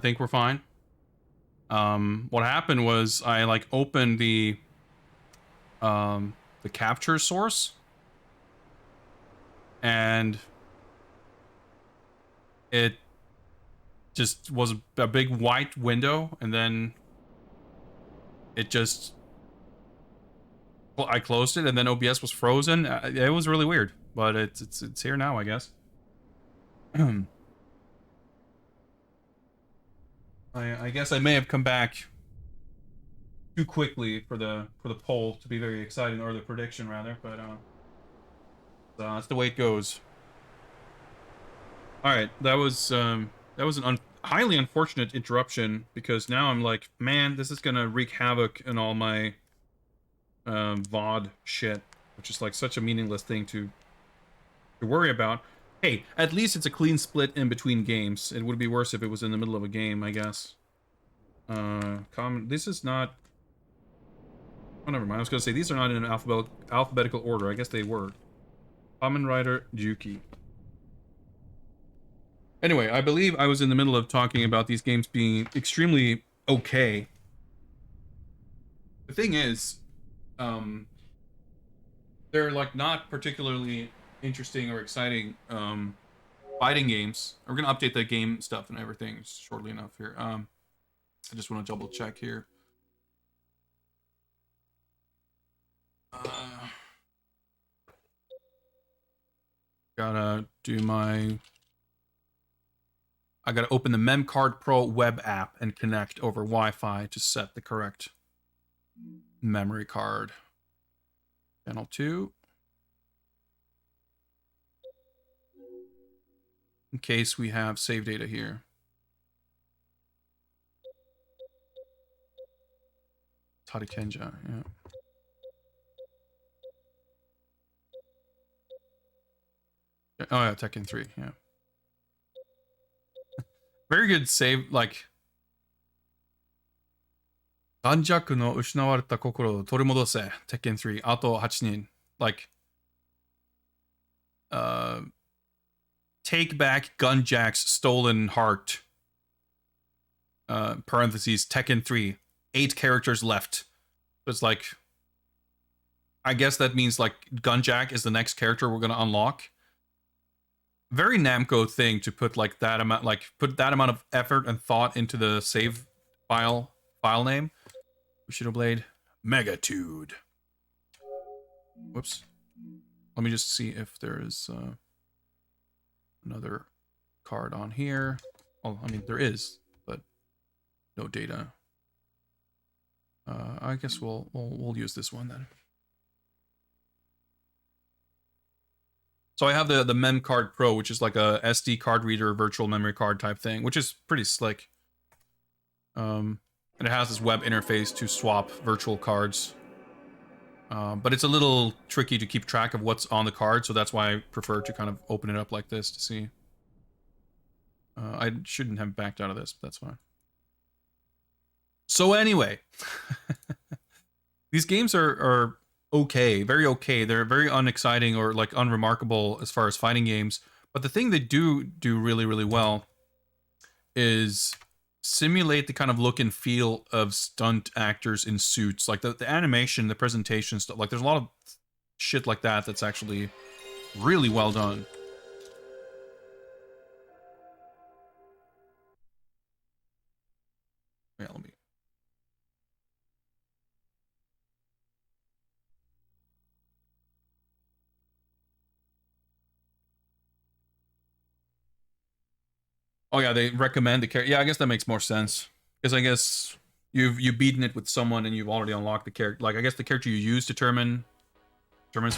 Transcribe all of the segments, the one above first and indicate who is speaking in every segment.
Speaker 1: I think we're fine. What happened was I like opened the capture source, and it just was a big white window, and then it just, well, I closed it, and then OBS was frozen. It was really weird, but it's here now, I guess. I guess I may have come back too quickly for the poll to be very exciting, or the prediction rather, but so that's the way it goes. All right, that was an highly unfortunate interruption, because now I'm like, man, this is gonna wreak havoc in all my VOD shit, which is like such a meaningless thing to worry about. Hey, at least it's a clean split in between games. It would be worse if it was in the middle of a game, I guess. Kamen, this is not... Oh, never mind. I was gonna say, these are not in an alphabetical order. I guess they were. Kamen Rider Ryuki. Anyway, I believe I was in the middle of talking about these games being extremely okay. The thing is, they're like not particularly interesting or exciting fighting games. We're gonna update the game stuff and everything shortly enough here. I just want to double check here. Gotta do my... I gotta open the MemCard Pro web app and connect over Wi-Fi to set the correct memory card. Channel 2. In case we have save data here. Tarikenja, yeah. Oh yeah, Tekken 3, yeah. Very good save, like... 盤石の失われた心を取り戻せ Tekken 3 あと8人 like take back Gunjack's stolen heart parentheses Tekken 3 8 characters left. It's like, I guess that means like Gunjack is the next character we're gonna unlock. Very Namco thing to put like that amount, like put that amount of effort and thought into the save file name. Bushido Blade, Megatude. Whoops. Let me just see if there is another card on here. Well, I mean there is, but no data. I guess we'll use this one then. So I have the MemCard Pro, which is like a SD card reader, virtual memory card type thing, which is pretty slick. And it has this web interface to swap virtual cards. But it's a little tricky to keep track of what's on the card, so that's why I prefer to kind of open it up like this to see. I shouldn't have backed out of this, but that's fine. So anyway, these games are okay, very okay. They're very unexciting or like unremarkable as far as fighting games. But the thing they do really, really well is simulate the kind of look and feel of stunt actors in suits. Like the animation, the presentation stuff. Like there's a lot of shit like that that's actually really well done. Yeah, let me... Oh yeah, they recommend the character. Yeah, I guess that makes more sense. Because I guess you've beaten it with someone and you've already unlocked the character. Like I guess the character you use determines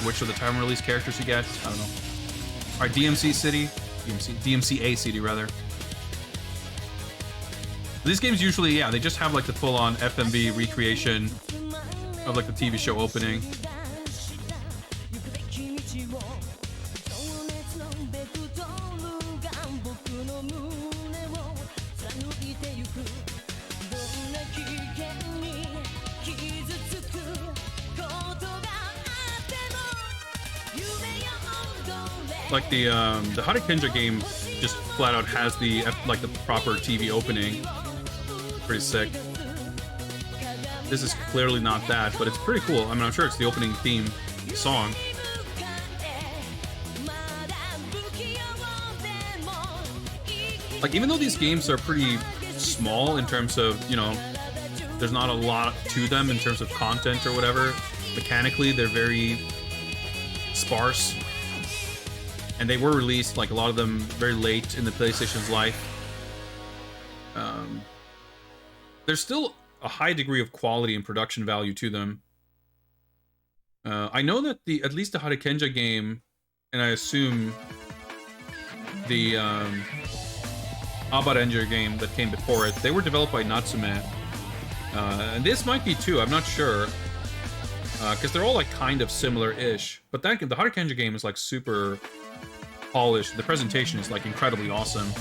Speaker 1: which of the time release characters you get. I don't know. All right, DMCA City rather. These games usually, yeah, they just have like the full-on FMV recreation of like the TV show opening. Like the Harikenja game just flat out has the like the proper TV opening. Pretty sick. This is clearly not that, but it's pretty cool. I mean, I'm sure it's the opening theme song. Like, even though these games are pretty small in terms of, you know, there's not a lot to them in terms of content or whatever, mechanically they're very sparse. And they were released, like a lot of them, very late in the PlayStation's life. There's still a high degree of quality and production value to them. I know that at least the Harikenja game, and I assume the Abaranger game that came before it, they were developed by Natsume. And this might be too, I'm not sure. Because they're all like kind of similar-ish. But the Harikenja game is like super polished. The presentation is like incredibly awesome.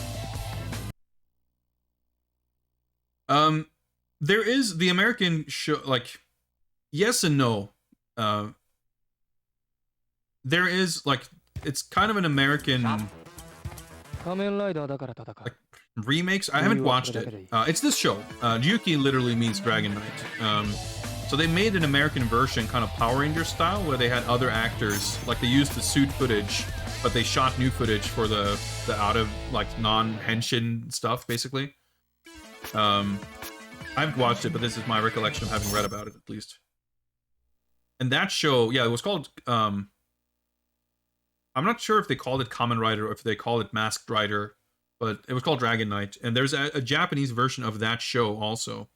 Speaker 1: There is the American show, like, yes and no. There is, like, it's kind of an American, like, remakes. I haven't watched it. It's this show. Ryuki literally means Dragon Knight. So they made an American version, kind of Power Ranger style, where they had other actors, like they used the suit footage, but they shot new footage for the out of, like, non-henshin stuff, basically. I haven't watched it, but this is my recollection of having read about it, at least. And that show, yeah, it was called, I'm not sure if they called it Kamen Rider or if they called it Masked Rider, but it was called Dragon Knight. And there's a Japanese version of that show also.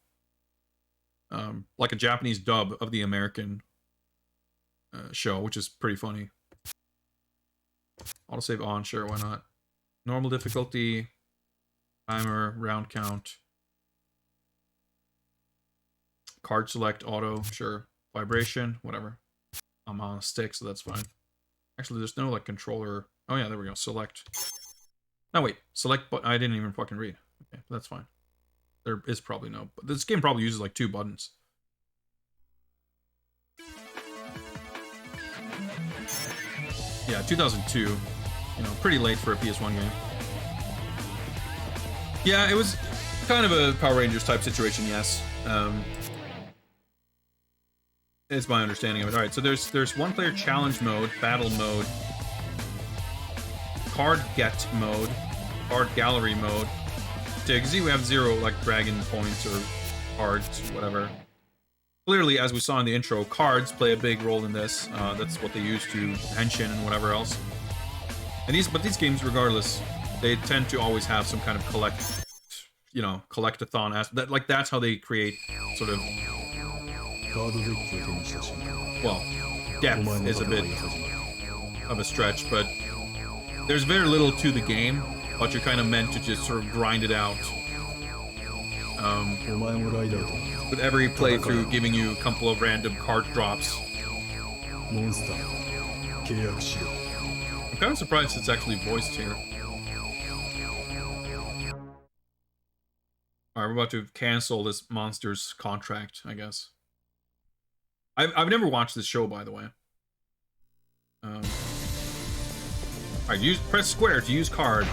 Speaker 1: Like a Japanese dub of the American show, which is pretty funny. Autosave on, sure, why not? Normal difficulty, timer, round count. Card select, auto, sure. Vibration, whatever. I'm on a stick, so that's fine. Actually, there's no, like, controller. Oh, yeah, there we go. Select. No, wait. Select, but I didn't even fucking read. Okay, that's fine. There is probably no... But this game probably uses, like, 2 buttons. Yeah, 2002. You know, pretty late for a PS1 game. Yeah, it was kind of a Power Rangers type situation, yes. Is my understanding of it. Alright, so there's one-player challenge mode, battle mode, card get mode, card gallery mode. So you can see we have 0, like, dragon points or cards, whatever. Clearly, as we saw in the intro, cards play a big role in this. That's what they use to henshin and whatever else. And these games, regardless, they tend to always have some kind of collectathon. Like, that's how they create sort of... Well, depth is a bit of a stretch, but there's very little to the game, but you're kind of meant to just sort of grind it out. With every playthrough giving you a couple of random card drops. I'm kind of surprised it's actually voiced here. Alright, we're about to cancel this monster's contract, I guess. I've never watched this show, by the way. Alright, press square to use card.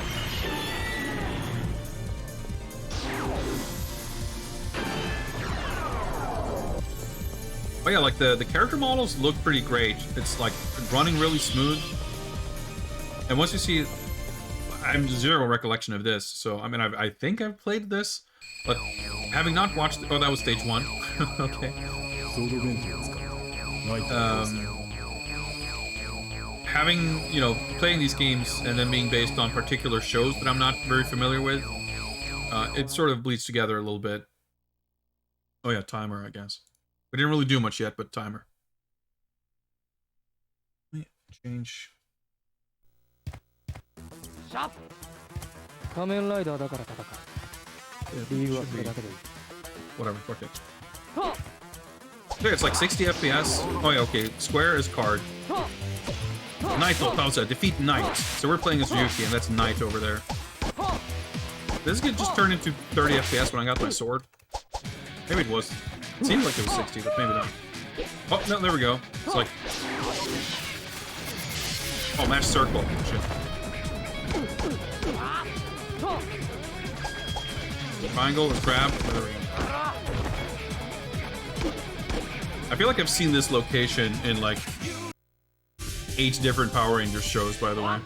Speaker 1: Oh yeah, like the character models look pretty great. It's like running really smooth. And once you see, I have 0 recollection of this, so I mean I think I've played this, but having not watched, oh, that was stage 1. Okay. Having, you know, playing these games and then being based on particular shows that I'm not very familiar with, it sort of bleeds together a little bit. Oh yeah, timer, I guess. We didn't really do much yet, but timer. Let me change. Shop. Kamen Rider. Whatever, fuck it. Okay, it's like 60 FPS. Oh yeah, okay. Square is card. Knight Pausa, defeat Knight. So we're playing as Ryuki, and that's Knight over there. This game just turned into 30 FPS when I got my sword. Maybe it was. It seemed like it was 60, but maybe not. Oh, no, there we go. It's like... Oh, match circle. Shit. Triangle and grab. There we go. I feel like I've seen this location in like 8 different Power Rangers shows, by the way.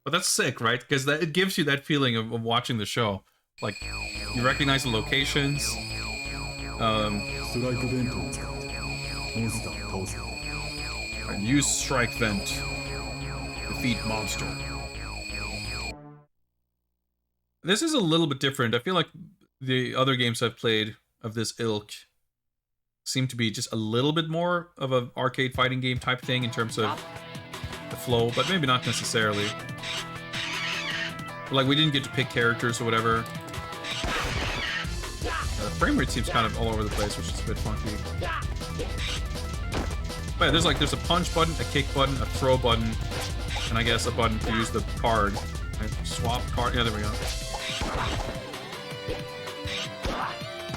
Speaker 1: But that's sick, right? Because it gives you that feeling of watching the show. Like, you recognize the locations. And use Strike Vent. Defeat monster. This is a little bit different. I feel like the other games I've played of this ilk seem to be just a little bit more of an arcade fighting game type thing in terms of the flow, but maybe not necessarily. Like, we didn't get to pick characters or whatever. The frame rate seems kind of all over the place, which is a bit funky. But yeah, there's a punch button, a kick button, a throw button, and I guess a button to use the card. Swap card. Yeah, there we go.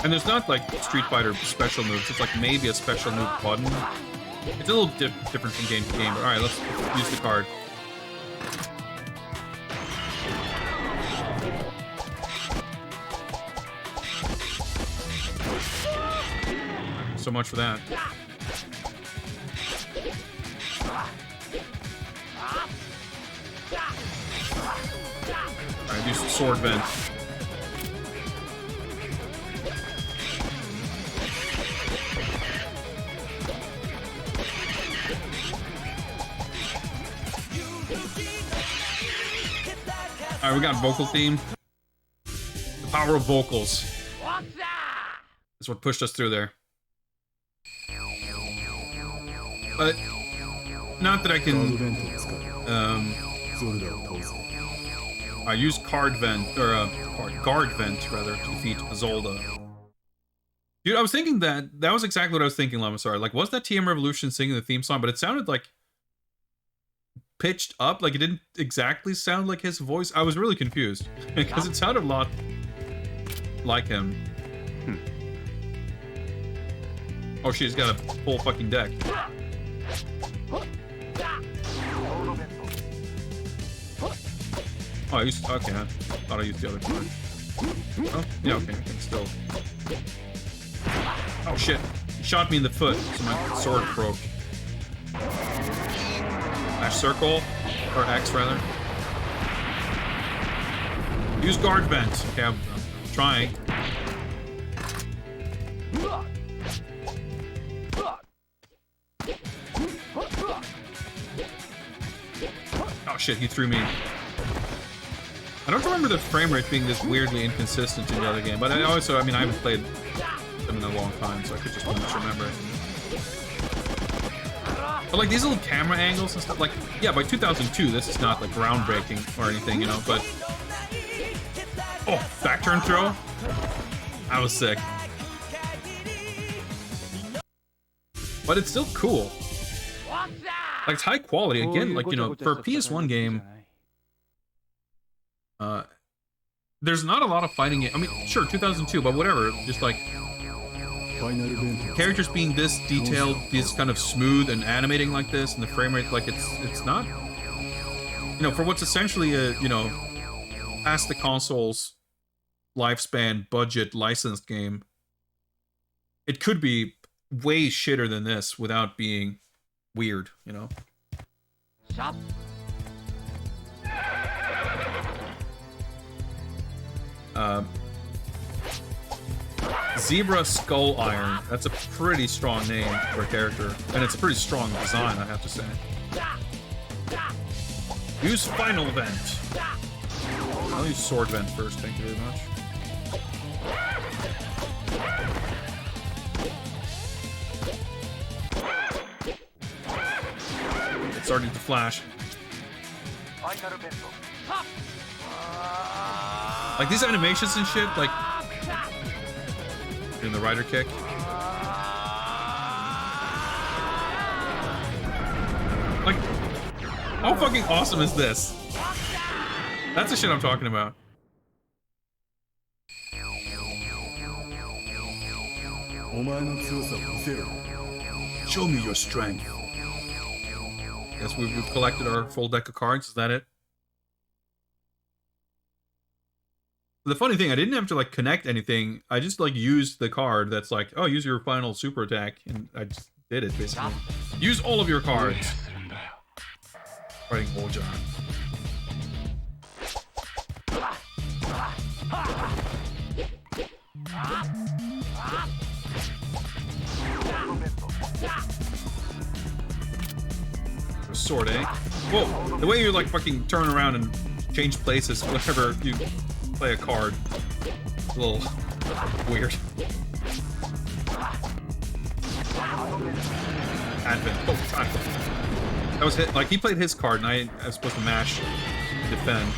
Speaker 1: And there's not like Street Fighter special moves. It's like maybe a special move button. It's a little different from game to game. But all right, let's use the card. So much for that. Alright, do some sword vent. Alright, we got vocal theme. The power of vocals. That's what pushed us through there. But not that I can I use card vent or guard vent rather to defeat Zolda. Dude, I was thinking that was exactly what I was thinking, Lamasar. Like, was that TM Revolution singing the theme song? But it sounded like pitched up, like it didn't exactly sound like his voice. I was really confused because it sounded a lot like him. Oh, she's got a full fucking deck. Oh, I used... Okay, I thought I used the other card. Oh, yeah, okay, I can still... Oh, shit. He shot me in the foot, so my sword broke. Dash circle. Or X, rather. Use guard vent. Okay, I'm trying. Oh, shit, he threw me. I don't remember the frame rate being this weirdly inconsistent in the other game, but I also, I mean, I haven't played them in a long time, so I could just misremember it. But like these little camera angles and stuff, like, yeah, by 2002, this is not like groundbreaking or anything, you know, but... Oh, back turn throw? That was sick. But it's still cool. Like, it's high quality. Again, like, you know, for a PS1 game... there's not a lot of fighting game. I mean, sure, 2002, but whatever. Just like characters being this detailed, this kind of smooth and animating like this, and the frame rate, like it's not, you know, for what's essentially a, you know, past the console's lifespan budget licensed game. It could be way shitter than this without being weird, you know. Shop. Zebra Skull Iron. That's a pretty strong name for a character. And it's a pretty strong design, I have to say. Use Final Vent. I'll use Sword Vent first, thank you very much. It's starting to flash. Like these animations and shit, like doing the rider kick. Like, how fucking awesome is this? That's the shit I'm talking about. Show me your strength. Guess we've collected our full deck of cards. Is that it? The funny thing, I didn't have to like connect anything. I just like used the card that's like, oh, use your final super attack, and I just did it basically. Use all of your cards. Fighting Ojan. Sword, eh? Whoa! The way you like fucking turn around and change places whenever you play a card. It's a little weird. Advent. Oh, time. That was hit. Like, he played his card, and I was supposed to mash to defend.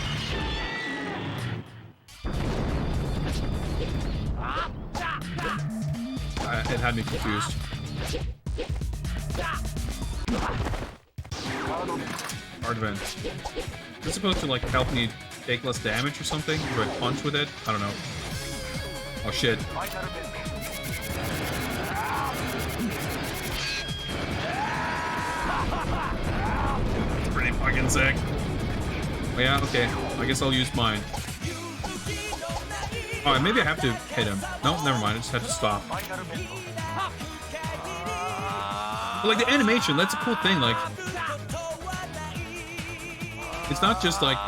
Speaker 1: It had me confused. Advent. Is this supposed to, like, help me take less damage or something? Do I punch with it? I don't know. Oh, shit. It's pretty fucking sick. Oh, yeah, okay. I guess I'll use mine. Oh, maybe I have to hit him. No, never mind. I just have to stop. But, like, the animation, that's a cool thing. Like, it's not just, like,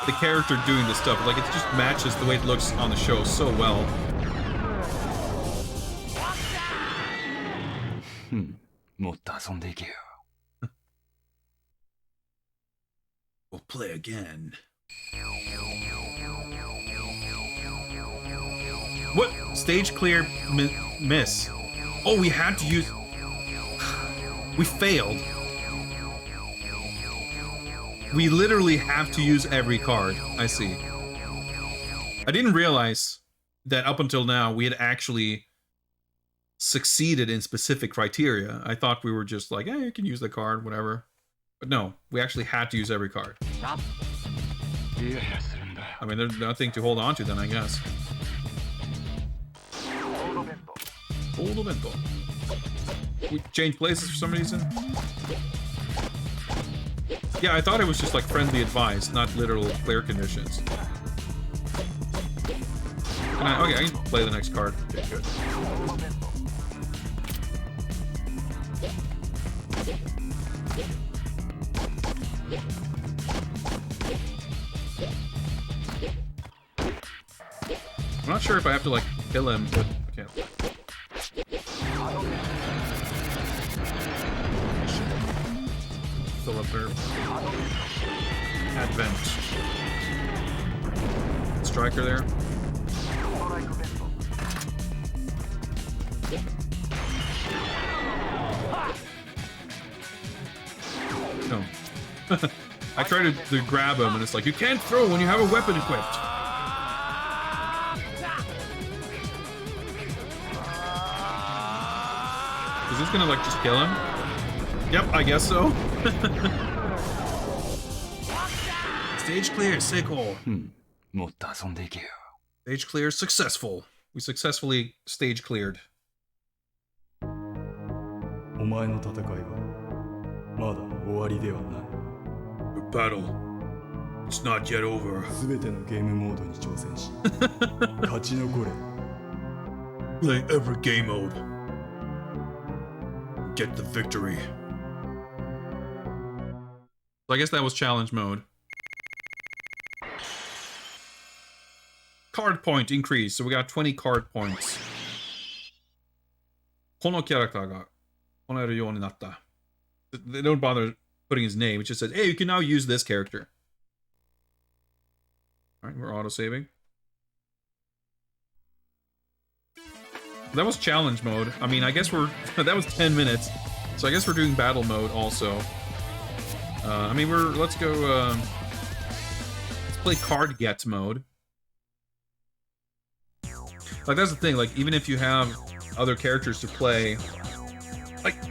Speaker 1: the character doing this stuff. Like, it just matches the way it looks on the show so well. We'll play again. What? Stage clear miss. Oh, we had to use... We failed. We literally have to use every card. I see. I didn't realize that up until now we had actually succeeded in specific criteria. I thought we were just like, you can use the card, whatever. But no, we actually had to use every card. I mean, there's nothing to hold on to then, I guess. We changed places for some reason. Yeah, I thought it was just like friendly advice, not literal clear conditions. Okay, I can play the next card. Okay, good. I'm not sure if I have to like kill him, but okay. Still up there. Advent. Striker there. No. I tried to grab him and it's like, you can't throw when you have a weapon equipped. Is this gonna like just kill him? Yep, I guess so. Stage clear, Seiko. Stage clear, successful. We successfully stage cleared. The battle, it's not yet over. Play every game mode. Get the victory. So I guess that was challenge mode. Card point increase. So we got 20 card points. このキャラクターがこのようになった. They don't bother putting his name. It just says, hey, you can now use this character. Alright, we're auto-saving. That was challenge mode. I mean, I guess we're... that was 10 minutes. So I guess we're doing battle mode also. I mean, let's go... let's play card get mode. Like, that's the thing. Like, even if you have other characters to play... Like,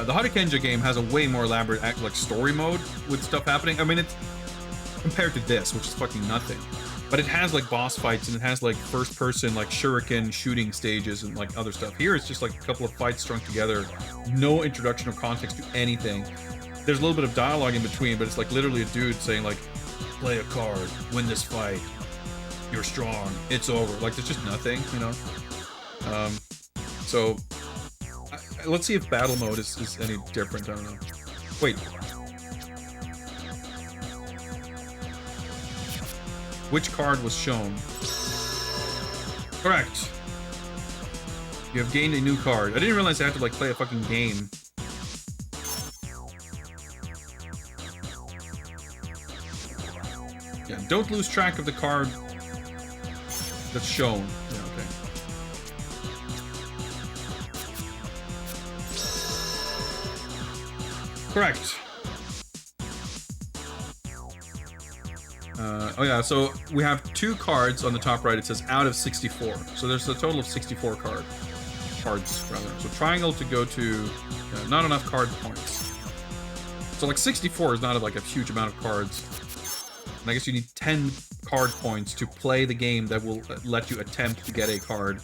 Speaker 1: the Harikenja game has a way more elaborate, like, story mode with stuff happening. I mean, it's... compared to this, which is fucking nothing. But it has like boss fights and it has like first person like shuriken shooting stages and like other stuff. Here it's just like a couple of fights strung together, no introduction or context to anything. There's a little bit of dialogue in between, but it's like literally a dude saying like, play a card, win this fight, you're strong, it's over. Like there's just nothing, you know? So let's see if battle mode is any different. I don't know. Wait. Which card was shown? Correct. You have gained a new card. I didn't realize I had to like play a fucking game. Yeah, don't lose track of the card that's shown. Yeah, okay. Correct. Oh yeah, so we have 2 cards on the top right. It says out of 64. So there's a total of 64 cards, rather. So triangle to go to not enough card points. So like 64 is not like a huge amount of cards. And I guess you need 10 card points to play the game that will let you attempt to get a card.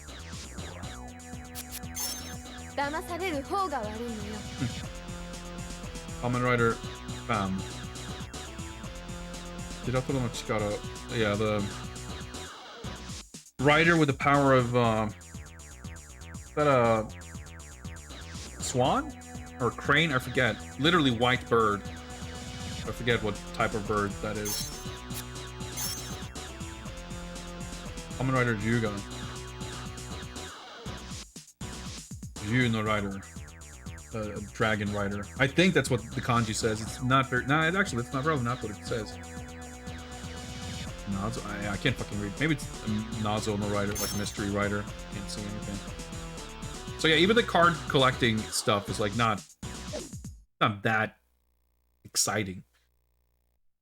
Speaker 1: Kamen Rider, bam. Yeah, the rider with the power of is that a swan or crane? I forget. Literally white bird. I forget what type of bird that is. Kamen Rider Ryuga. Ryu no Rider. Dragon Rider. I think that's what the kanji says. It's not very... No, actually, that's not probably not what it says. Nazo, I can't fucking read. Maybe it's Nazo no Rider, like Mystery Rider. Can't see anything. So yeah, even the card collecting stuff is like not that exciting.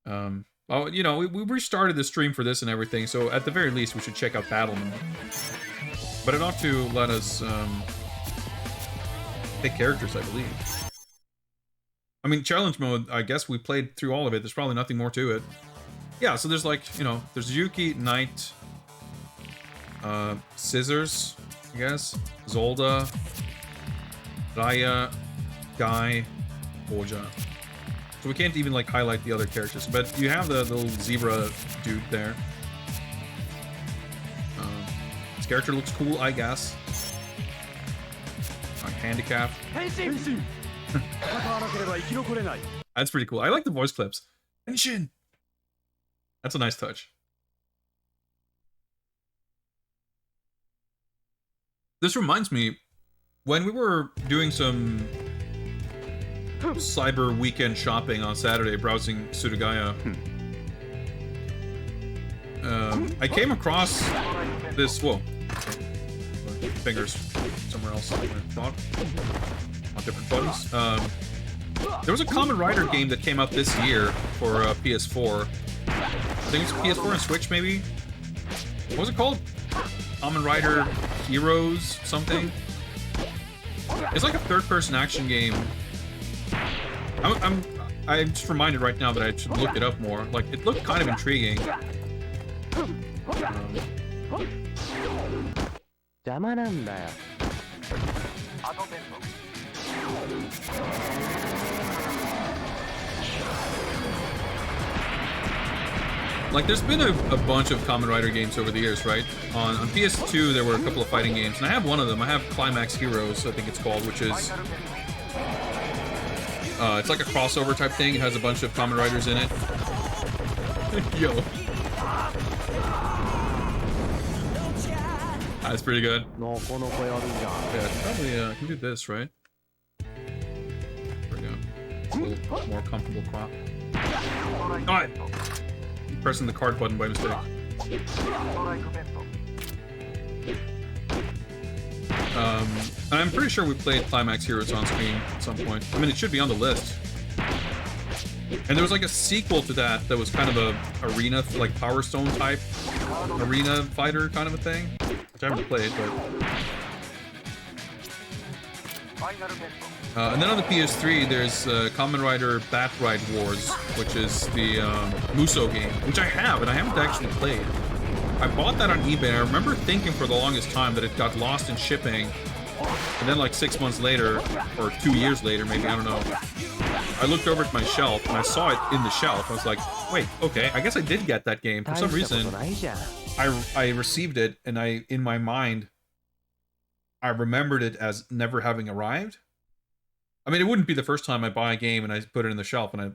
Speaker 1: Well, you know, we restarted the stream for this and everything, so at the very least we should check out battle mode. But it ought to let us pick characters, I believe. I mean, challenge mode, I guess we played through all of it. There's probably nothing more to it. Yeah, so there's like, you know, there's Ryuki, Knight, Scissors, I guess, Zolda, Raya, Guy, Boja. So we can't even like highlight the other characters, but you have the little zebra dude there. His character looks cool, I guess. Handicap. That's pretty cool. I like the voice clips. Henshin! That's a nice touch. This reminds me, when we were doing some cyber weekend shopping on Saturday, browsing Surugaya, I came across this, whoa, fingers somewhere else, on different buttons. There was a Kamen Rider game that came out this year for PS4. I think it's PS4 and Switch, maybe? What was it called? Kamen Rider Heroes something? It's like a third-person action game. I'm just reminded right now that I should look it up more. Like, it looked kind of intriguing. Like, there's been a bunch of Kamen Rider games over the years, right? On PS2, there were a couple of fighting games, and I have one of them. I have Climax Heroes, I think it's called, which is... it's like a crossover type thing. It has a bunch of Kamen Riders in it. Yo. That's pretty good. Yeah, I can probably can do this, right? There we go. It's a little more comfortable crop. Alright! Pressing the card button by mistake. And I'm pretty sure we played Climax Heroes on screen at some point. I mean, it should be on the list. And there was like a sequel to that that was kind of a arena, like Power Stone type arena fighter kind of a thing, which I haven't played, but... and then on the PS3, there's Kamen Rider Bat Ride Wars, which is the Muso game, which I have, and I haven't actually played. I bought that on eBay, and I remember thinking for the longest time that it got lost in shipping, and then like 6 months later, or 2 years later, maybe, I don't know, I looked over at my shelf, and I saw it in the shelf. I was like, wait, okay, I guess I did get that game. For some reason, I received it, and in my mind, I remembered it as never having arrived. I mean, it wouldn't be the first time I buy a game and I put it in the shelf and I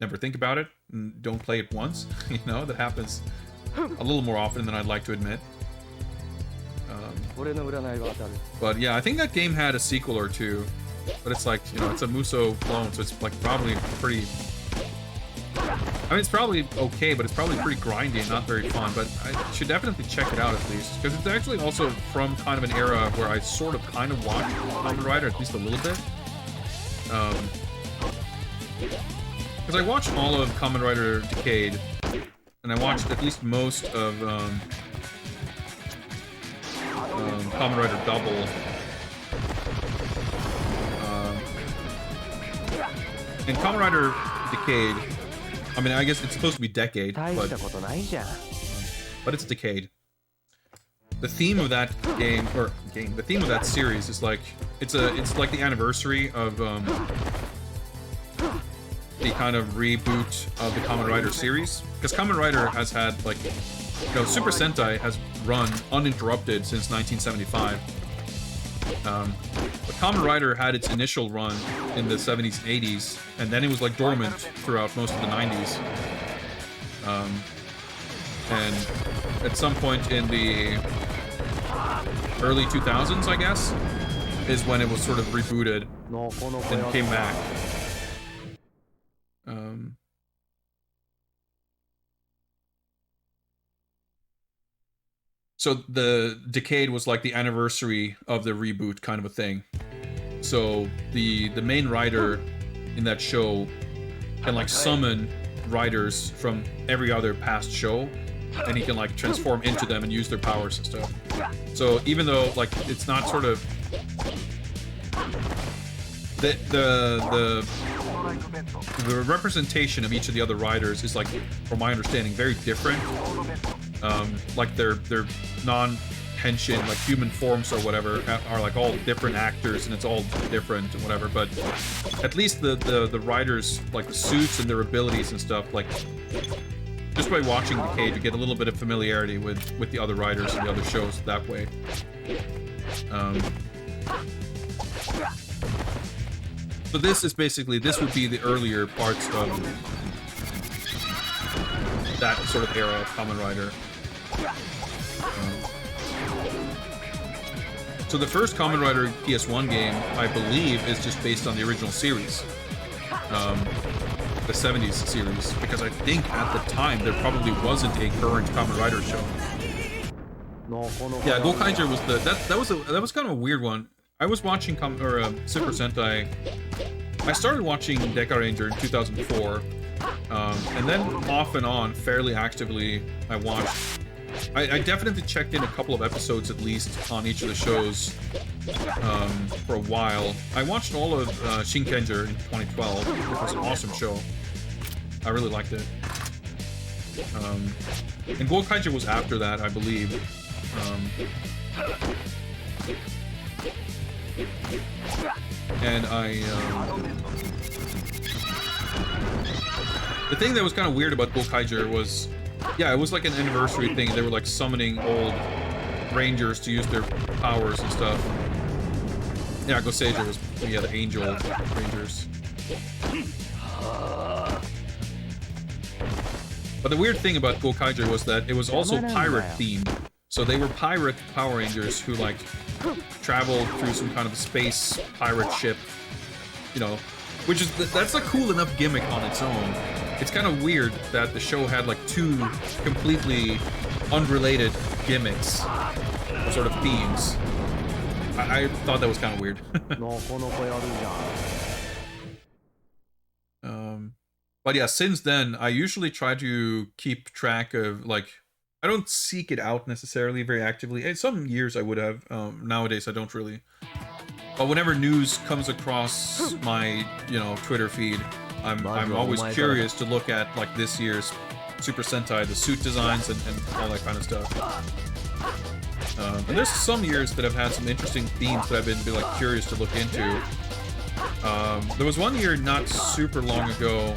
Speaker 1: never think about it and don't play it once. You know, that happens a little more often than I'd like to admit. But yeah, I think that game had a sequel or two. But it's like, you know, it's a Muso clone, so it's like probably pretty... I mean, it's probably okay, but it's probably pretty grindy and not very fun. But I should definitely check it out at least. Because it's actually also from kind of an era where I sort of kind of watched Kamen Rider, at least a little bit. Because I watched all of Kamen Rider Decade, and I watched at least most of Kamen Rider Double. In Kamen Rider Decade, I mean, I guess it's supposed to be Decade, but it's Decade. The theme of that the theme of that series is like, it's like the anniversary of the kind of reboot of the Kamen Rider series, because Kamen Rider has had, like, you know, Super Sentai has run uninterrupted since 1975. But Kamen Rider had its initial run in the 70s and 80s, and then it was like dormant throughout most of the 90s. And at some point in the early 2000s, I guess, is when it was sort of rebooted and came back. So the Decade was like the anniversary of the reboot kind of a thing. So the main rider in that show can like summon riders from every other past show, and he can like transform into them and use their powers and stuff. So even though like it's not sort of the representation of each of the other riders is, like, from my understanding, very different. Like their non-henshin, like human forms or whatever, are like all different actors, and it's all different and whatever. But at least the riders, like the suits and their abilities and stuff, like just by watching Decade, you get a little bit of familiarity with the other riders and the other shows that way. So this is basically, this would be the earlier parts of that sort of era of Kamen Rider. So the first Kamen Rider PS1 game, I believe, is just based on the original series. The 70s series, because I think at the time there probably wasn't a current Kamen Rider show. Yeah, Gokaiger was that was kind of a weird one. I was watching Super Sentai. I started watching Deca Ranger in 2004, and then off and on, fairly actively, I watched. I definitely checked in a couple of episodes at least on each of the shows for a while. I watched all of Shinkenger in 2012. It was an awesome show. I really liked it. And Gokaiger was after that, I believe. And the thing that was kind of weird about Gokaiger was, yeah, it was like an anniversary thing. They were like summoning old rangers to use their powers and stuff. Yeah, Goseiger was, yeah, the angel rangers. But the weird thing about Gokaiger was that it was also pirate themed. So they were pirate Power Rangers who, like, traveled through some kind of space pirate ship, you know, which is, that's a cool enough gimmick on its own. It's kind of weird that the show had like two completely unrelated gimmicks, or sort of themes. I thought that was kind of weird. But yeah, since then, I usually try to keep track of, like, I don't seek it out necessarily very actively. In some years I would have. Nowadays I don't really. But whenever news comes across my, you know, Twitter feed, I'm always curious to look at like this year's Super Sentai, the suit designs and all that kind of stuff. And there's some years that have had some interesting themes that I've been like curious to look into. There was one year not super long ago.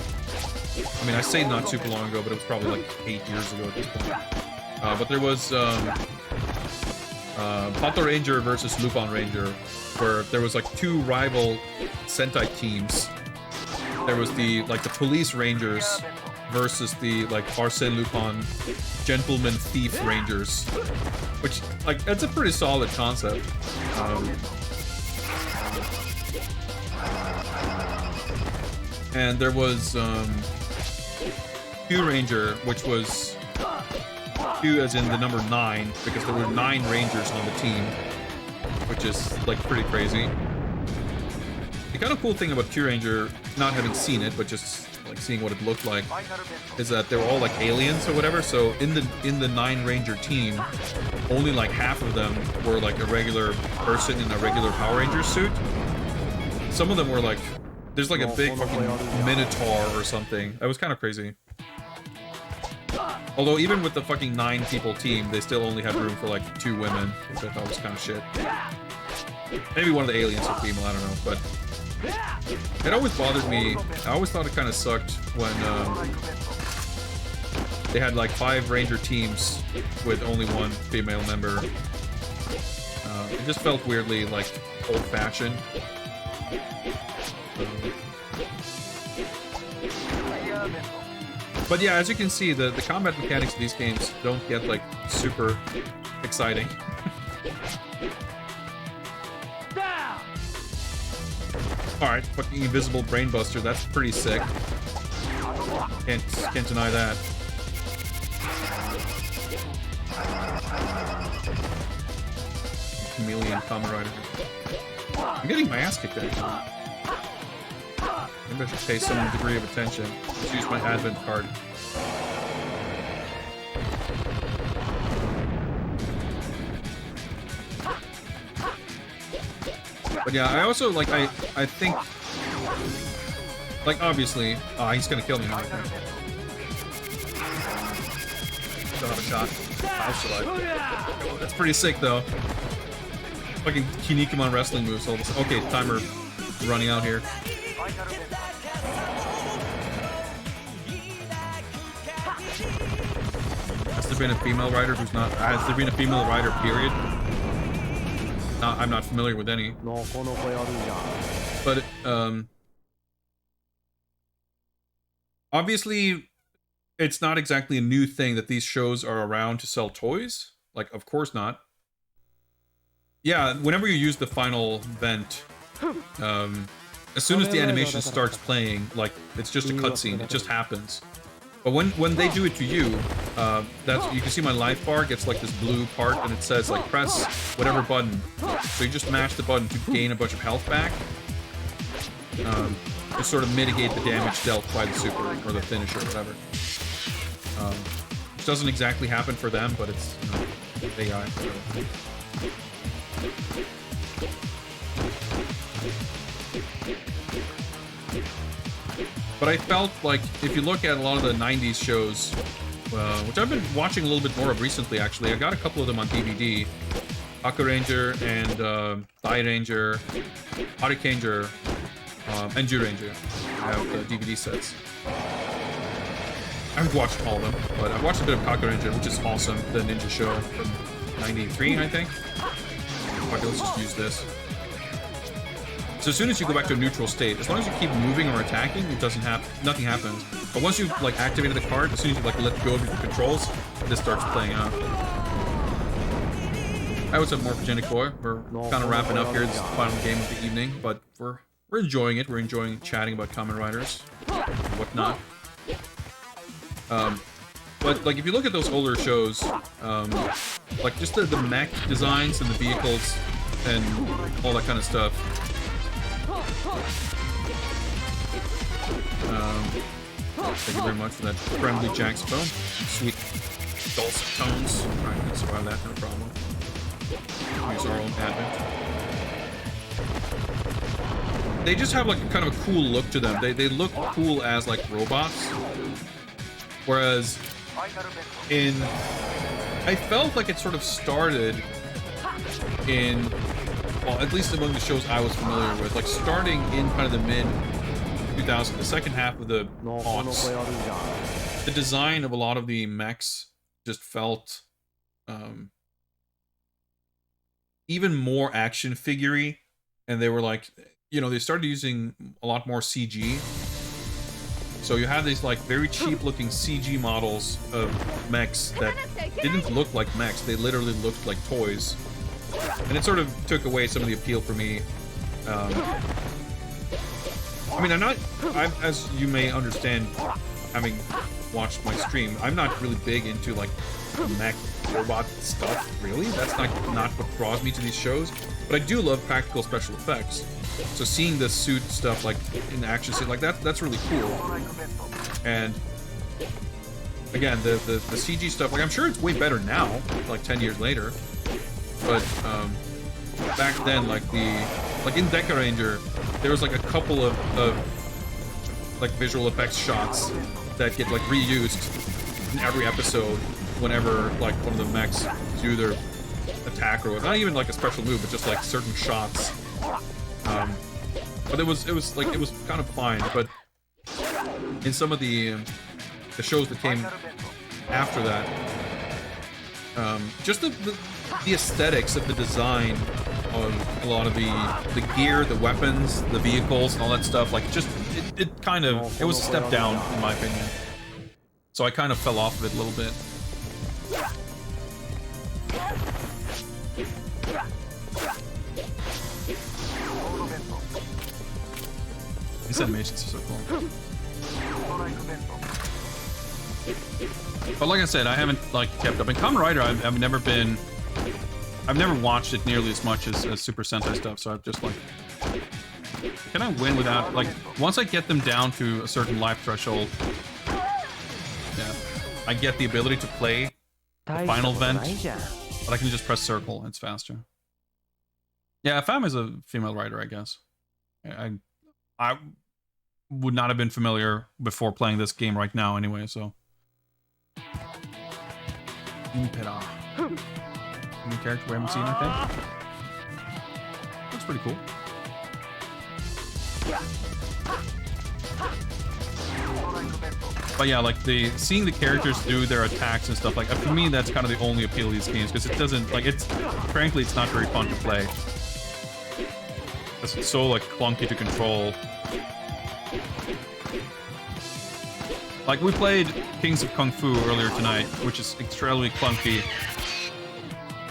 Speaker 1: I mean, I say not super long ago, but it was probably like 8 years ago at this point. But there was Pato Ranger versus Lupin Ranger, where there was like two rival Sentai teams. There was the police rangers versus the like Arsène Lupin gentleman thief rangers, which like that's a pretty solid concept. And there was Q Ranger, which was Q as in the number 9, because there were 9 rangers on the team, which is like pretty crazy. The kind of cool thing about Q Ranger, not having seen it, but just like seeing what it looked like, is that they were all like aliens or whatever. So in the 9 ranger team, only like half of them were like a regular person in a regular Power Ranger suit. Some of them were like, there's like a big fucking minotaur or something. That was kind of crazy. Although even with the fucking 9 people team, they still only had room for like 2 women, which I thought was kind of shit. Maybe one of the aliens was female, I don't know, but it always bothered me. I always thought it kind of sucked when they had like 5 ranger teams with only 1 female member. It just felt weirdly like old-fashioned. But yeah, as you can see, the combat mechanics of these games don't get like super exciting. Alright, fucking invisible brainbuster, that's pretty sick. Can't deny that. Chameleon Kamen Rider. I'm getting my ass kicked actually. Maybe I should pay some degree of attention. Let's use my advent card. But yeah, I also, like, I think... Like, obviously... he's gonna kill me now, I think. Don't have a shot. How should I? That's pretty sick, though. Fucking Kinnikuman wrestling moves. Okay, timer running out here. Has there been a female rider who's not... Has there been a female rider, period? No, I'm not familiar with any. But, obviously, it's not exactly a new thing that these shows are around to sell toys. Like, of course not. Yeah, whenever you use the final vent, as soon as the animation starts playing, like, it's just a cutscene. It just happens. But when they do it to you, you can see my life bar gets like this blue part, and it says like press whatever button. So you just mash the button to gain a bunch of health back, to sort of mitigate the damage dealt by the super or the finisher or whatever. Which doesn't exactly happen for them, but it's, you know, AI. But I felt like, if you look at a lot of the 90s shows, which I've been watching a little bit more of recently, actually. I got a couple of them on DVD. Aka Ranger and Dai Ranger, Harikanger, and Ju Ranger. I have the DVD sets. I haven't watched all of them, but I've watched a bit of Aka Ranger, which is awesome. The ninja show from 93, I think. Okay, let's just use this. So as soon as you go back to a neutral state, as long as you keep moving or attacking, it doesn't happen. Nothing happens. But once you've like activated the card, as soon as you like let go of your controls, this starts playing out. Hi, what's up, Morphogenic Boy? We're kind of wrapping up here. This is the final game of the evening, but we're enjoying it. We're enjoying chatting about Kamen Riders and whatnot. But like if you look at those older shows, like just the mech designs and the vehicles and all that kind of stuff. Thank you very much for that friendly jaxphone. Sweet dulcet tones. Alright, let's survive that, no problem. Use our own advent. They just have like kind of a cool look to them. They look cool as like robots. Whereas I felt like it sort of started in, well, at least among the shows I was familiar with, like starting in kind of the mid 2000s, the second half of the aughts. The design of a lot of the mechs just felt even more action figure-y, and they were like, you know, they started using a lot more CG. So you have these like very cheap looking CG models of mechs that didn't look like mechs, they literally looked like toys. And it sort of took away some of the appeal for me. I mean, as you may understand, having watched my stream, I'm not really big into like mech robot stuff, really. That's not what draws me to these shows. But I do love practical special effects. So seeing the suit stuff like in action scene like that's really cool. And again, the CG stuff, like I'm sure it's way better now, like 10 years later. But back then, like in Deca Ranger, there was like a couple of like visual effects shots that get like reused in every episode whenever like one of the mechs do their attack or not even like a special move, but just like certain shots. But it was kind of fine. But in some of the shows that came after that, just the aesthetics of the design of a lot of the gear, the weapons, the vehicles, and all that stuff, like just it was a step down in my opinion. So I kind of fell off of it a little bit. These animations are so cool. But like I said, I haven't like kept up. In Kamen Rider, I've never watched it nearly as much as Super Sentai stuff. So I've just like, can I win without like once I get them down to a certain life threshold? Yeah, I get the ability to play the final event, but I can just press circle. It's faster. Yeah, Fam is a female writer, I guess. I would not have been familiar before playing this game right now anyway, so. Impera. New character we haven't seen, I think. Looks pretty cool. But yeah, like seeing the characters do their attacks and stuff, like for me that's kind of the only appeal of these games, because it doesn't, like, frankly it's not very fun to play. It's so like clunky to control. Like we played Kings of Kung Fu earlier tonight, which is extremely clunky,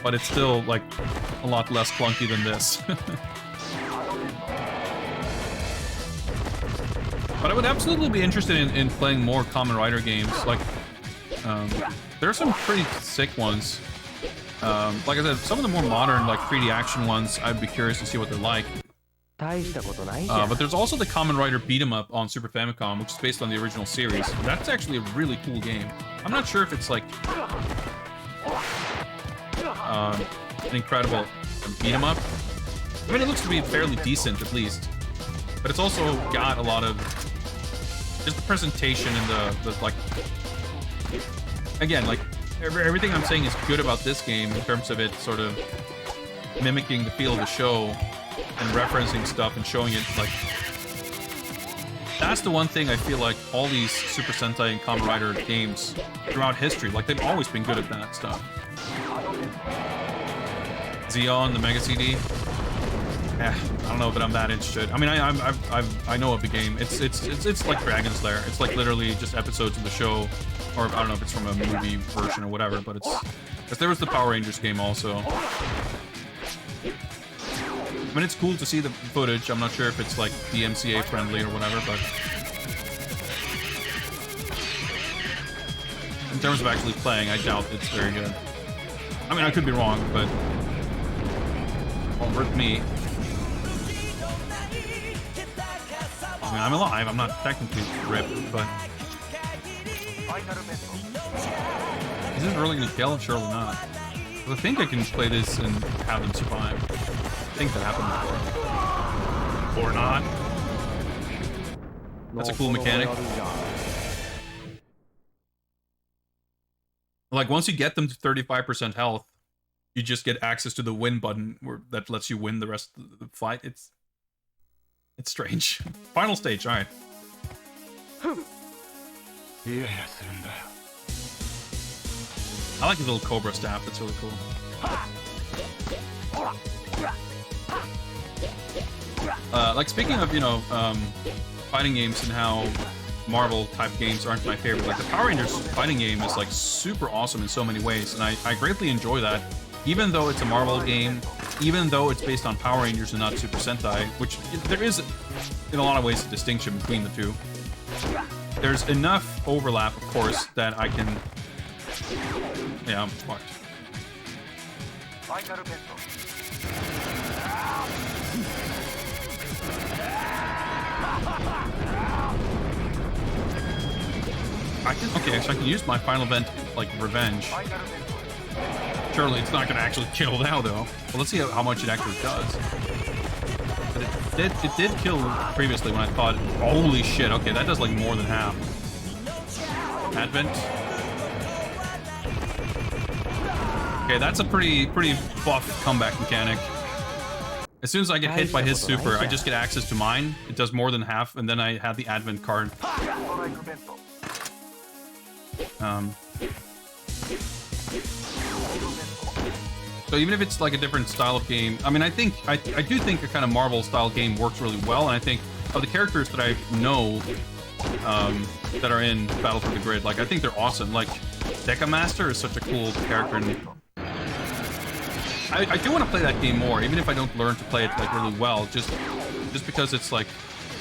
Speaker 1: but it's still like a lot less clunky than this. But I would absolutely be interested in playing more Kamen Rider games. Like, there are some pretty sick ones. Like I said, some of the more modern, like 3D action ones, I'd be curious to see what they're like. But there's also the Kamen Rider beat 'em up on Super Famicom, which is based on the original series. That's actually a really cool game. I'm not sure if it's like an incredible beat 'em up. I mean, it looks to be fairly decent at least, but it's also got a lot of just the presentation and the like. Again, like everything I'm saying is good about this game in terms of it sort of mimicking the feel of the show and referencing stuff and showing it, like, that's the one thing I feel like all these Super Sentai and Kamen Rider games throughout history, like, they've always been good at that stuff. Xeon, the Mega CD. I don't know that I'm that interested. I mean, I know of the game. It's like Dragon Slayer. It's like literally just episodes of the show, or I don't know if it's from a movie version or whatever. But it's, because there was the Power Rangers game also. I mean, it's cool to see the footage. I'm not sure if it's like DMCA friendly or whatever, but in terms of actually playing, I doubt it's very good. I mean, I could be wrong, but won't hurt me. I mean, I'm alive. I'm not technically ripped, but is this really gonna kill? Surely not. I think I can play this and have them survive. I think that happened before. Or not. That's a cool mechanic. Like once you get them to 35% health, you just get access to the win button that lets you win the rest of the fight. It's strange. Final stage, alright. I like his little cobra staff, that's really cool. Like speaking of, you know, fighting games and how Marvel type games aren't my favorite, like the Power Rangers fighting game is like super awesome in so many ways, and I greatly enjoy that. Even though it's a Marvel game, even though it's based on Power Rangers and not Super Sentai, which there is, in a lot of ways, a distinction between the two. There's enough overlap, of course, that I can... Yeah, I'm fucked. Okay, so I can use my final event, like, revenge. Surely it's not going to actually kill now, though. Well, let's see how much it actually does. But it did kill previously when I thought, holy shit, okay, that does like more than half. Advent. Okay, that's a pretty buff comeback mechanic. As soon as I get hit by his super, I just get access to mine. It does more than half, and then I have the Advent card. So even if it's like a different style of game, I mean, I do think a kind of Marvel style game works really well, and I think of the characters that I know that are in Battle for the Grid, like I think they're awesome. Like Deca Master is such a cool character, and I do want to play that game more, even if I don't learn to play it like really well, just because it's like,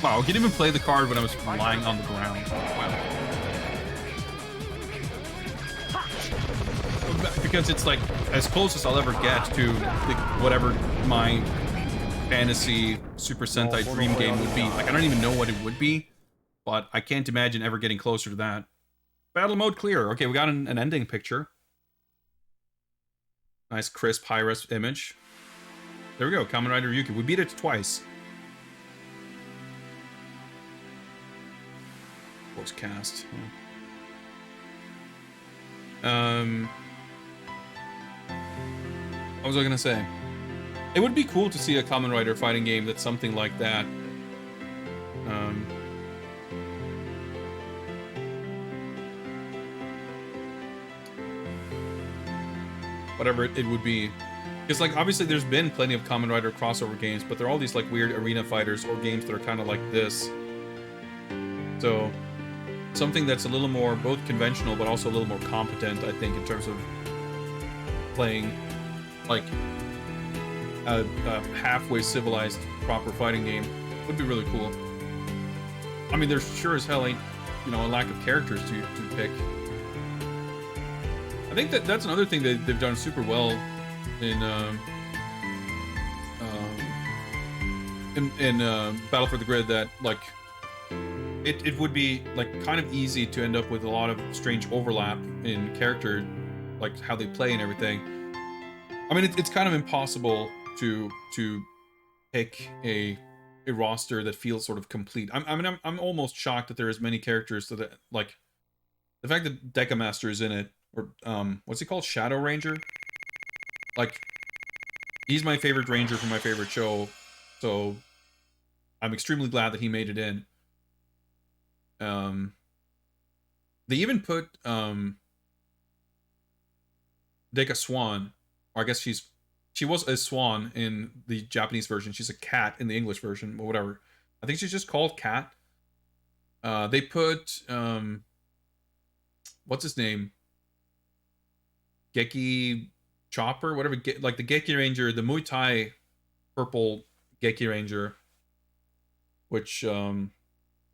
Speaker 1: wow, I could even play the card when I was lying on the ground. Wow. Because it's like as close as I'll ever get to whatever my fantasy Super Sentai dream game would be. Like I don't even know what it would be, but I can't imagine ever getting closer to that. Battle mode clear. Okay, we got an ending picture. Nice crisp high-res image. There we go, Kamen Rider Ryuki. We beat it twice. Voice cast. What was I gonna say? It would be cool to see a Kamen Rider fighting game that's something like that. Whatever it would be. Because, like, obviously there's been plenty of Kamen Rider crossover games, but they're all these, like, weird arena fighters or games that are kind of like this. So, something that's a little more both conventional but also a little more competent, I think, in terms of playing, like, a halfway civilized proper fighting game would be really cool. I mean, there's sure as hell ain't, you know, a lack of characters to pick. I think that's another thing that they've done super well in Battle for the Grid, that like it would be like kind of easy to end up with a lot of strange overlap in character, like how they play and everything. I mean, it's kind of impossible to pick a roster that feels sort of complete. I'm almost shocked that there are as many characters that, like, the fact that Deca Master is in it, or what's he called, Shadow Ranger? Like, he's my favorite ranger from my favorite show, so I'm extremely glad that he made it in. They even put Deca Swan, or I guess she was a swan in the Japanese version. She's a cat in the English version, or whatever. I think she's just called Cat. They put what's his name? Geki Chopper, whatever, like the Geki Ranger, the Muay Thai purple Geki Ranger, which I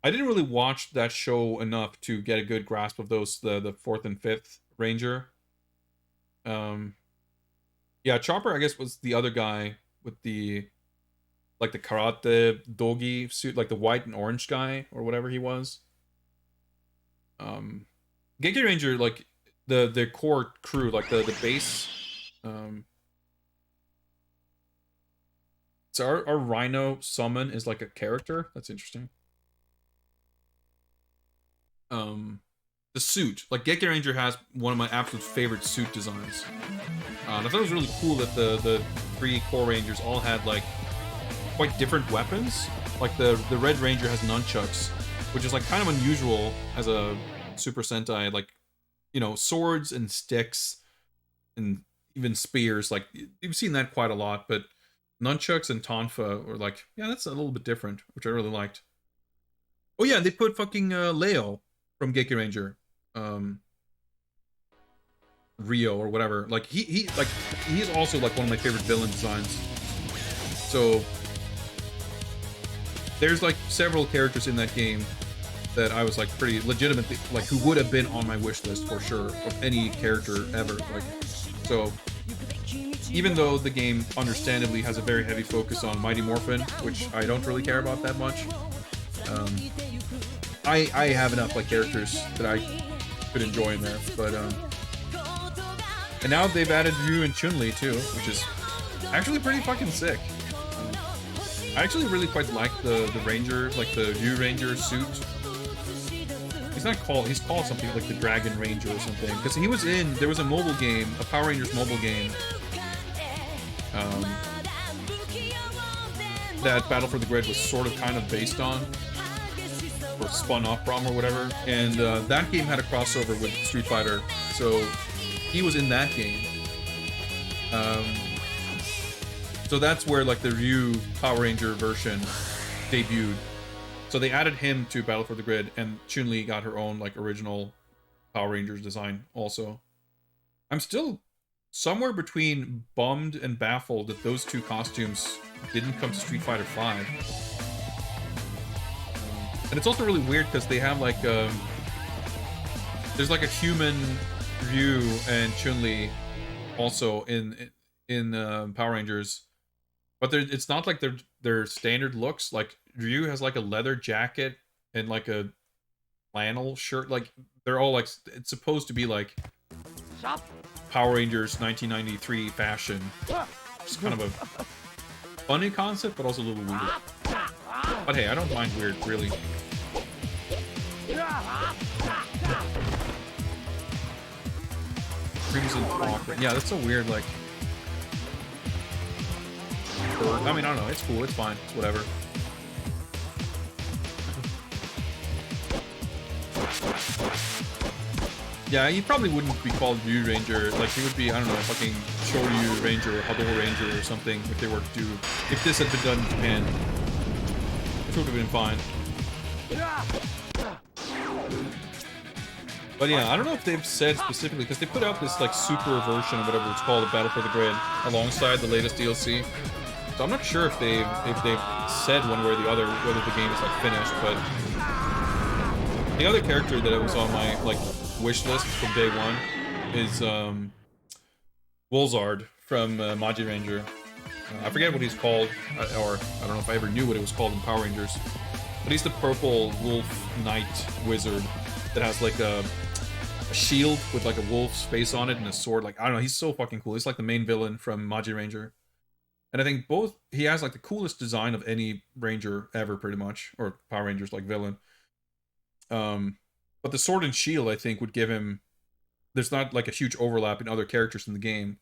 Speaker 1: didn't really watch that show enough to get a good grasp of those, the fourth and fifth Ranger. Yeah, Chopper, I guess, was the other guy with the, like, the karate dogi suit, like the white and orange guy, or whatever he was. Geki Ranger, like, the core crew, like the base, so our Rhino summon is like a character. That's interesting. the suit. Like, Geki Ranger has one of my absolute favorite suit designs. I thought it was really cool that the 3 core Rangers all had, like, quite different weapons. Like, the Red Ranger has nunchucks, which is, like, kind of unusual as a Super Sentai. Like, you know, swords and sticks and even spears. Like, you've seen that quite a lot, but nunchucks and tonfa were like, yeah, that's a little bit different, which I really liked. Oh yeah, they put fucking Leo from Geki Ranger. Rio or whatever. Like he's also like one of my favorite villain designs. So there's like several characters in that game that I was like pretty legitimately like who would have been on my wish list for sure of any character ever. Like so even though the game understandably has a very heavy focus on Mighty Morphin, which I don't really care about that much. I have enough like characters that I could enjoy in there, but and now they've added Ryu and Chun-Li too, which is actually pretty fucking sick. I actually really quite like the Ranger, like the Ryu Ranger suit. He's called something like the Dragon Ranger or something, because there was a mobile game, a Power Rangers mobile game, that Battle for the Grid was sort of kind of based on, or spun off from, or whatever, and that game had a crossover with Street Fighter, so he was in that game. So that's where like the Ryu Power Ranger version debuted. So they added him to Battle for the Grid, and Chun-Li got her own like original Power Rangers design also. I'm still somewhere between bummed and baffled that those two costumes didn't come to Street Fighter V. And it's also really weird because they have like there's like a human Ryu and Chun-Li also in Power Rangers, but it's not like their standard looks. Like Ryu has like a leather jacket and like a flannel shirt. Like they're all like, it's supposed to be like Power Rangers 1993 fashion. It's kind of a funny concept, but also a little weird. But hey, I don't mind weird, really. Crimson Hawk. Yeah, that's so weird, like... I mean, I don't know, it's cool, it's fine, it's whatever. Yeah, he probably wouldn't be called Ryu Ranger, like he would be, I don't know, fucking Shoryu Ranger or Hubble Ranger or something if they were to do... If this had been done in Japan. It would have been fine. But yeah, I don't know if they've said specifically, because they put out this like super version of whatever it's called, of Battle for the Grid, alongside the latest DLC. So I'm not sure if they've said one way or the other whether the game is like finished. But the other character that was on my like wish list from day one is Wolzard from Maji Ranger. I forget what he's called, or I don't know if I ever knew what it was called in Power Rangers. But he's the purple wolf knight wizard that has like a shield with like a wolf's face on it and a sword. Like, I don't know, he's so fucking cool. He's like the main villain from Maji Ranger. And I think he has like the coolest design of any Ranger ever, pretty much, or Power Rangers like villain. But the sword and shield, I think, would give him, there's not like a huge overlap in other characters in the game.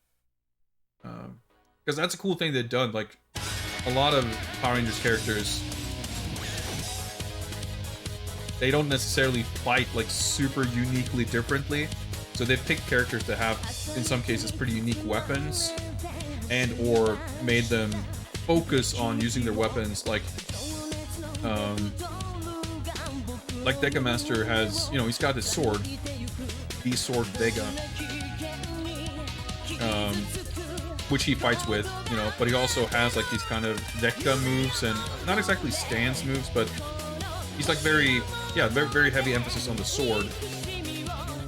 Speaker 1: Because that's a cool thing they've done. Like, a lot of Power Rangers characters, they don't necessarily fight like super uniquely differently. So they've picked characters that have, in some cases, pretty unique weapons, and or made them focus on using their weapons. Like Deca Master has, you know, he's got his sword, the sword Vega, which he fights with, you know, but he also has like these kind of Deca moves, and not exactly stance moves, but he's like very heavy emphasis on the sword.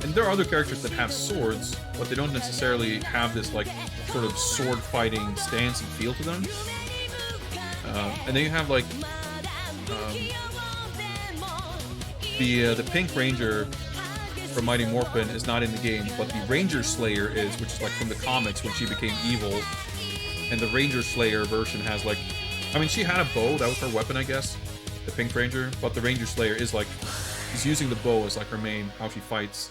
Speaker 1: And there are other characters that have swords, but they don't necessarily have this like sort of sword fighting stance and feel to them. And then you have like the Pink Ranger from Mighty Morphin is not in the game, but the Ranger Slayer is, which is like from the comics when she became evil. And the Ranger Slayer version has like, I mean, she had a bow, that was her weapon, I guess, the Pink Ranger, but the Ranger Slayer is like She's using the bow as like her main, how she fights.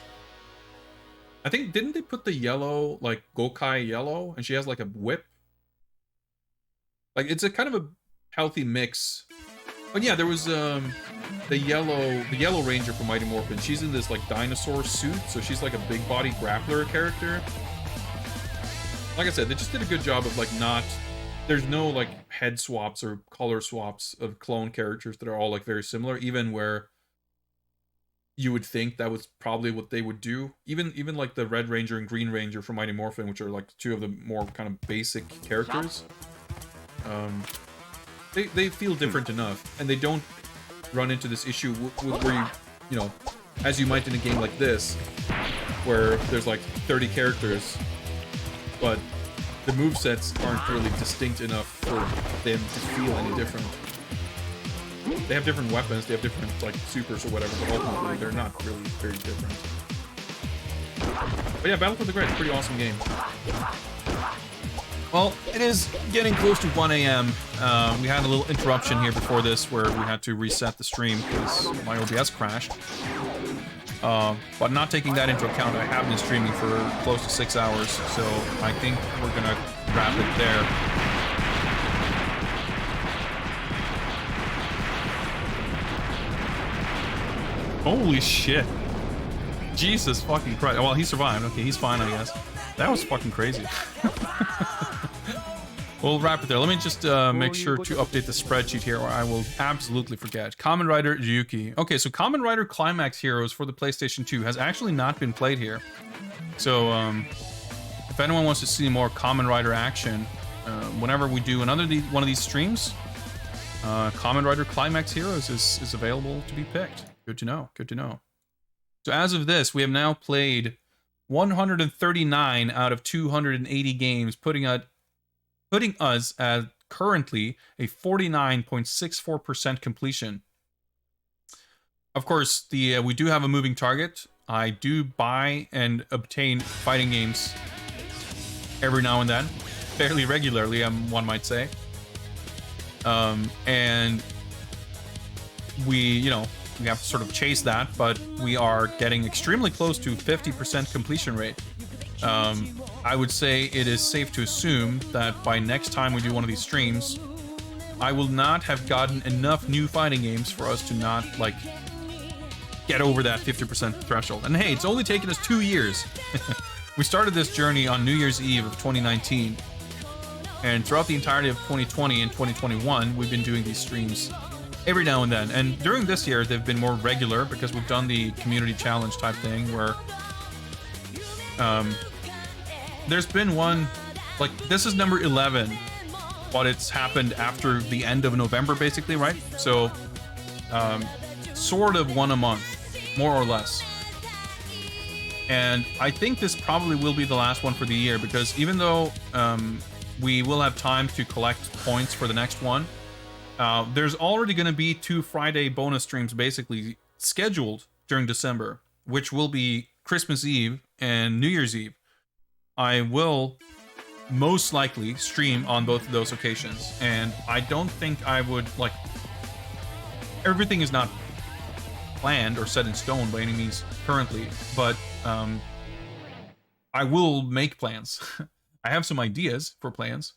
Speaker 1: I think, didn't they put the yellow, like Gokai yellow, and she has like a whip? Like, it's a kind of a healthy mix. But yeah, there was the yellow ranger from Mighty Morphin. She's in this like dinosaur suit, so she's like a big body grappler character. Like I said, they just did a good job of like not, there's no like head swaps or color swaps of clone characters that are all like very similar, even where you would think that was probably what they would do. Even like the Red Ranger and Green Ranger from Mighty Morphin, which are like two of the more kind of basic characters. They feel different enough, and they don't run into this issue where you know, as you might in a game like this, where there's like 30 characters, but the movesets aren't really distinct enough for them to feel any different. They have different weapons, they have different like supers or whatever, but ultimately they're not really very different. But yeah, Battle for the Grid, pretty awesome game. Well, it is getting close to 1 a.m. We had a little interruption here before this where we had to reset the stream because my OBS crashed. But not taking that into account, I have been streaming for close to 6 hours, so I think we're gonna wrap it there. Holy shit. Jesus fucking Christ. Well, he survived. Okay, he's fine, I guess. That was fucking crazy. We'll wrap it there. Let me just make sure to update the spreadsheet here, or I will absolutely forget. Kamen Rider Ryuki. Okay, so Kamen Rider Climax Heroes for the PlayStation 2 has actually not been played here. So, if anyone wants to see more Kamen Rider action, whenever we do one of these streams, Kamen Rider Climax Heroes is available to be picked. Good to know. Good to know. So as of this, we have now played 139 out of 280 games, putting us at currently a 49.64% completion. Of course, we do have a moving target. I do buy and obtain fighting games every now and then, fairly regularly, one might say. And we have to sort of chase that, but we are getting extremely close to 50% completion rate. I would say it is safe to assume that by next time we do one of these streams, I will not have gotten enough new fighting games for us to not, like, get over that 50% threshold. And hey, it's only taken us 2 years. We started this journey on New Year's Eve of 2019, and throughout the entirety of 2020 and 2021, we've been doing these streams every now and then. And during this year, they've been more regular because we've done the community challenge type thing where there's been one, like, this is number 11, but it's happened after the end of November, basically, right? So, sort of one a month, more or less. And I think this probably will be the last one for the year, because even though we will have time to collect points for the next one, there's already going to be 2 Friday bonus streams basically scheduled during December, which will be Christmas Eve and New Year's Eve. I will most likely stream on both of those occasions, and I don't think I would, like, everything is not planned or set in stone by any means currently, but I will make plans. I have some ideas for plans,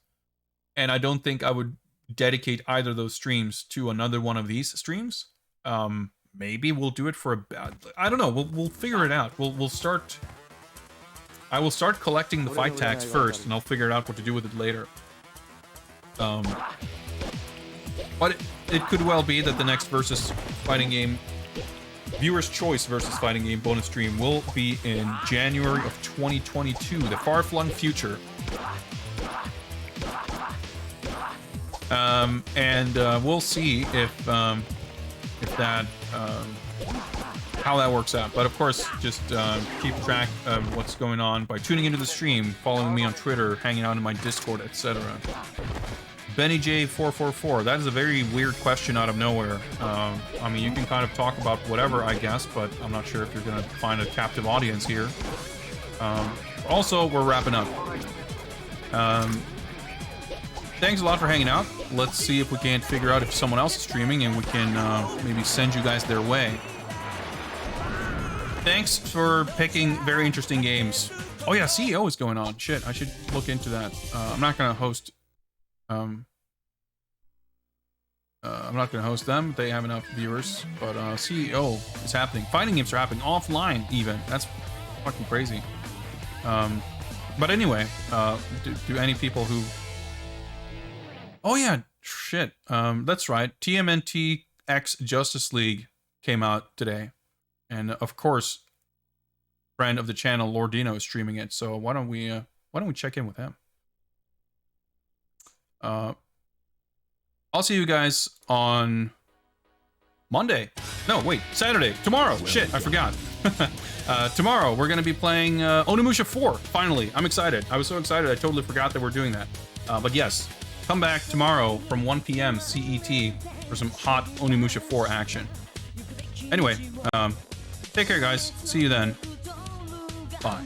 Speaker 1: and I don't think I would dedicate either of those streams to another one of these streams. Maybe we'll do it for I don't know. We'll figure it out. We'll start. I will start collecting the fight tags first, and I'll figure out what to do with it later. But it could well be that the next versus fighting game, Viewer's Choice versus fighting game bonus stream will be in January of 2022, the far-flung future. We'll see if that how that works out. But of course, just keep track of what's going on by tuning into the stream, following me on Twitter, hanging out in my Discord, etc. Benny J444, that is a very weird question out of nowhere. I mean, you can kind of talk about whatever, I guess, but I'm not sure if you're going to find a captive audience here. Also, we're wrapping up. Thanks a lot for hanging out. Let's see if we can't figure out if someone else is streaming, and we can maybe send you guys their way. Thanks for picking very interesting games. Oh yeah, CEO is going on. Shit, I should look into that. I'm not gonna host. I'm not gonna host them. They have enough viewers. But CEO is happening. Fighting games are happening offline even. That's fucking crazy. But anyway, do any people who... Oh yeah, shit. That's right. TMNT X Justice League came out today, and of course, friend of the channel Lord Dino is streaming it. So why don't we check in with him? I'll see you guys on Monday. No, wait, Saturday. Tomorrow. Shit, I forgot. Tomorrow we're gonna be playing Onimusha 4. Finally, I'm excited. I was so excited I totally forgot that we're doing that. But yes, come back tomorrow from 1 p.m. CET for some hot Onimusha 4 action. Anyway, take care, guys. See you then. Bye.